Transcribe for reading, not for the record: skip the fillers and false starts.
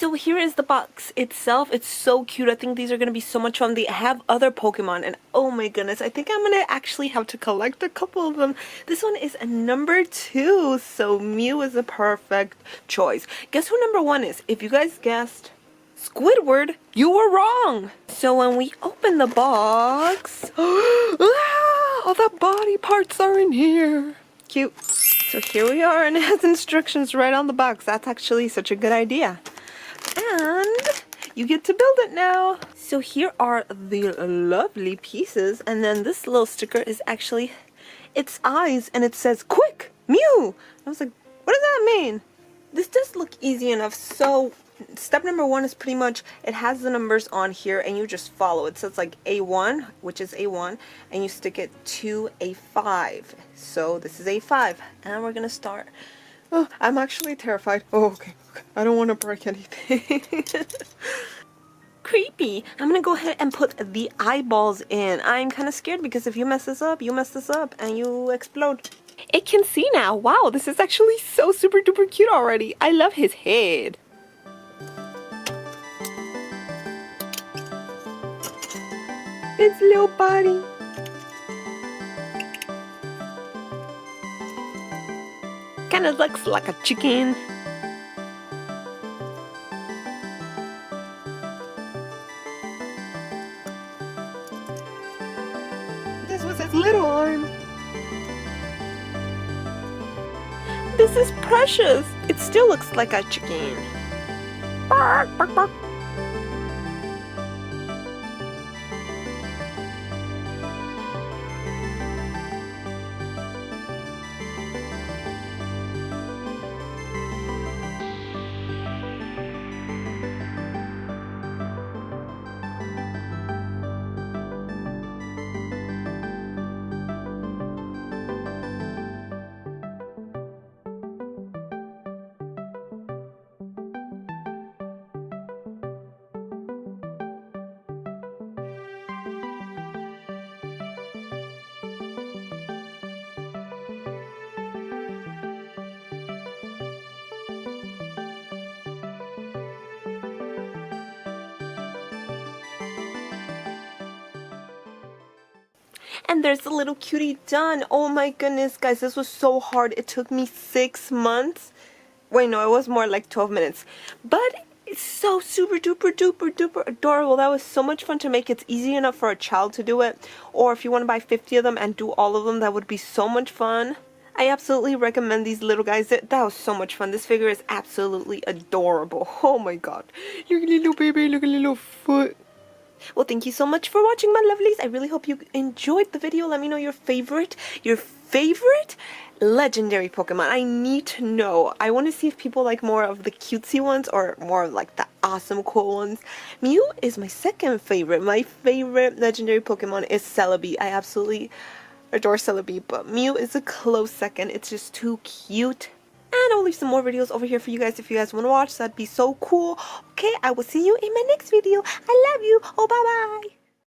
So here is the box itself. It's so cute. I think these are going to be so much fun. They have other Pokemon and oh my goodness, I think I'm going to actually have to collect a couple of them. This one is a number 2, so Mew is a perfect choice. Guess who number 1 is? If you guys guessed Squidward, you were wrong. So when we open the box, all the body parts are in here. Cute. So here we are, and it has instructions right on the box. That's actually such a good idea. And you get to build it now. So here are the lovely pieces, and then this little sticker is actually its eyes, and it says "Quick, Mew." I was like, what does that mean? This does look easy enough. So step number 1 is pretty much, it has the numbers on here and you just follow. It says like A1, which is A1, and you stick it to A5. So this is A5, and we're gonna start. Oh, I'm actually terrified. Oh, okay. I don't want to break anything. Creepy. I'm gonna go ahead and put the eyeballs in. I'm kind of scared because if you mess this up, and you explode. It can see now. Wow, this is actually so super duper cute already. I love his head. Its little body. Kind of looks like a chicken. This was its little arm. This is precious. It still looks like a chicken. Bark, bark, bark. And there's the little cutie done. Oh my goodness, guys, this was so hard. It took me 6 months. Wait, no, it was more like 12 minutes. But it's so super duper duper duper adorable. That was so much fun to make. It's easy enough for a child to do it. Or if you want to buy 50 of them and do all of them, that would be so much fun. I absolutely recommend these little guys. That was so much fun. This figure is absolutely adorable. Oh my god. Look at little baby, look at little foot. Well, thank you so much for watching, my lovelies. I really hope you enjoyed the video. Let me know your favorite legendary Pokemon. I need to know. I want to see if people like more of the cutesy ones or more of like the awesome cool ones. Mew is my second favorite. My favorite legendary Pokemon is Celebi. I absolutely adore Celebi, but Mew is a close second. It's just too cute. And I'll leave some more videos over here for you guys if you guys want to watch. That'd be so cool. Okay, I will see you in my next video. I love you. Oh, bye-bye.